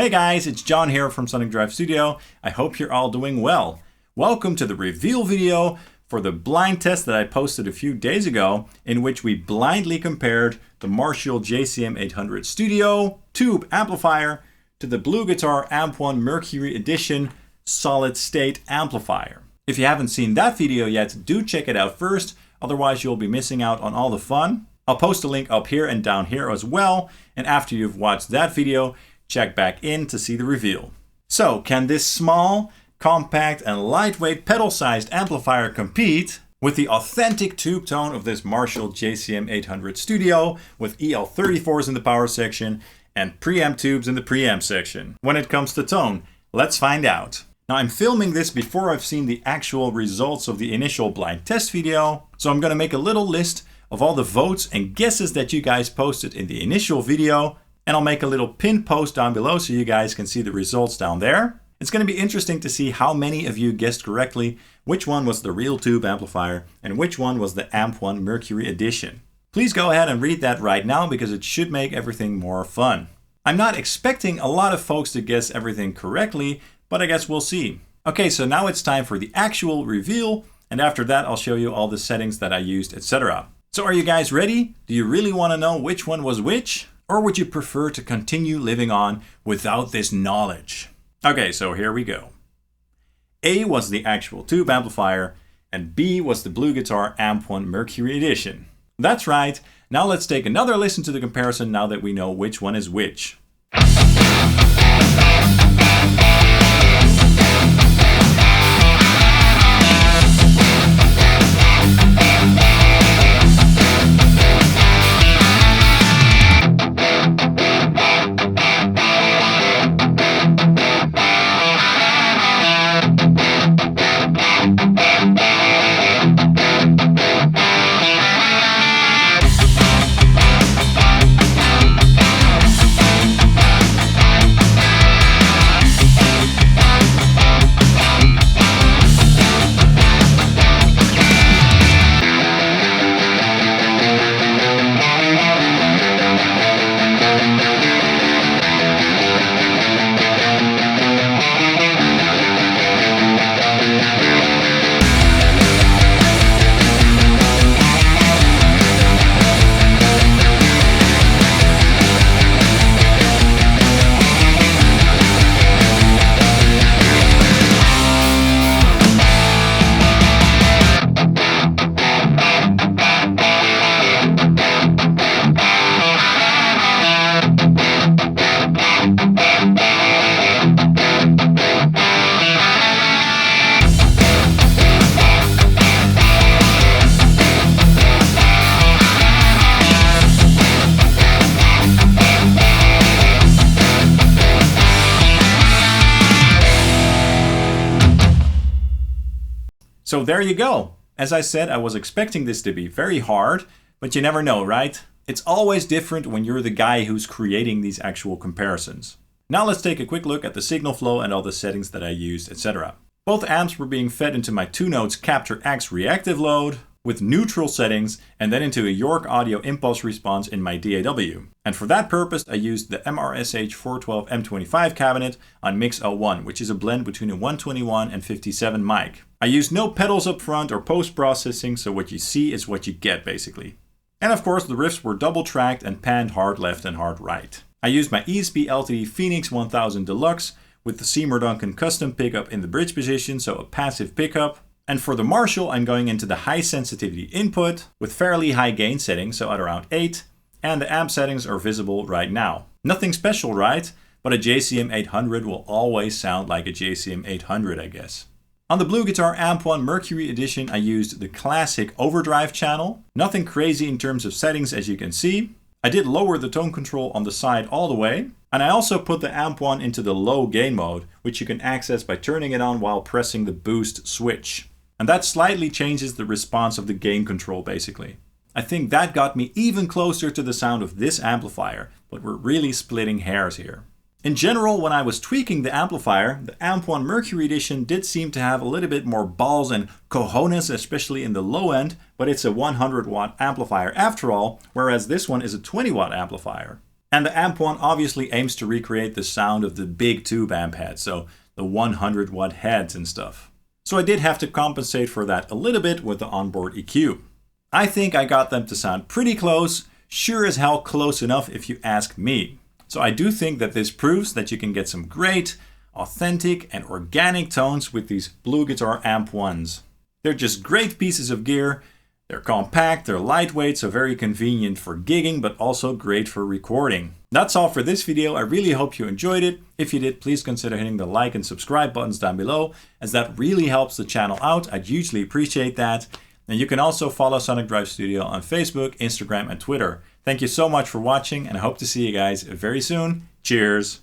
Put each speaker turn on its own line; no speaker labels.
Hey guys, it's John here from Sonic Drive Studio. I hope you're all doing well. Welcome to the reveal video for the blind test that I posted a few days ago, in which we blindly compared the Marshall JCM800 Studio tube amplifier to the BluGuitar Amp1 Mercury Edition solid state amplifier. If you haven't seen that video yet, do check it out first, otherwise you'll be missing out on all the fun. I'll post a link up here and down here as well, and after you've watched that video, check back in to see the reveal. So, can this small, compact and lightweight pedal-sized amplifier compete with the authentic tube tone of this Marshall JCM800 Studio with EL34s in the power section and preamp tubes in the preamp section? When it comes to tone, let's find out. Now, I'm filming this before I've seen the actual results of the initial blind test video, so I'm going to make a little list of all the votes and guesses that you guys posted in the initial video, and I'll make a little pinned post down below so you guys can see the results down there. It's going to be interesting to see how many of you guessed correctly which one was the real tube amplifier and which one was the Amp1 Mercury Edition. Please go ahead and read that right now because it should make everything more fun. I'm not expecting a lot of folks to guess everything correctly, but I guess we'll see. Okay, so now it's time for the actual reveal, and after that I'll show you all the settings that I used, etc. So are you guys ready? Do you really want to know which one was which? Or would you prefer to continue living on without this knowledge? Okay, so here we go. A was the actual tube amplifier, and B was the BluGuitar Amp1 Mercury Edition. That's right, now let's take another listen to the comparison now that we know which one is which. So there you go. As I said, I was expecting this to be very hard, but you never know, right? It's always different when you're the guy who's creating these actual comparisons. Now let's take a quick look at the signal flow and all the settings that I used, etc. Both amps were being fed into my 2-notes Capture X reactive load with neutral settings and then into a York Audio impulse response in my DAW. And for that purpose, I used the MRSH 412 M25 cabinet on Mix 01, which is a blend between a 121 and 57 mic. I used no pedals up front or post-processing, so what you see is what you get basically. And of course the riffs were double tracked and panned hard left and hard right. I used my ESP LTD Phoenix 1000 Deluxe with the Seymour Duncan custom pickup in the bridge position, so a passive pickup. And for the Marshall, I'm going into the high sensitivity input with fairly high gain settings, so at around 8, and the amp settings are visible right now. Nothing special, right? But a JCM800 will always sound like a JCM800, I guess. On the BluGuitar Amp1 Mercury Edition, I used the classic overdrive channel. Nothing crazy in terms of settings, as you can see. I did lower the tone control on the side all the way. And I also put the Amp1 into the low gain mode, which you can access by turning it on while pressing the boost switch. And that slightly changes the response of the gain control basically. I think that got me even closer to the sound of this amplifier, but we're really splitting hairs here. In general, when I was tweaking the amplifier, the Amp1 Mercury Edition did seem to have a little bit more balls and cojones, especially in the low end, but it's a 100 watt amplifier after all, whereas this one is a 20 watt amplifier. And the Amp1 obviously aims to recreate the sound of the big tube amp heads, so the 100 watt heads and stuff. So I did have to compensate for that a little bit with the onboard EQ. I think I got them to sound pretty close, sure as hell close enough if you ask me. So I do think that this proves that you can get some great, authentic and organic tones with these BluGuitar Amp1s. They're just great pieces of gear. They're compact, they're lightweight, so very convenient for gigging, but also great for recording. That's all for this video. I really hope you enjoyed it. If you did, please consider hitting the like and subscribe buttons down below, as that really helps the channel out. I'd hugely appreciate that. And you can also follow Sonic Drive Studio on Facebook, Instagram, and Twitter. Thank you so much for watching, and I hope to see you guys very soon. Cheers!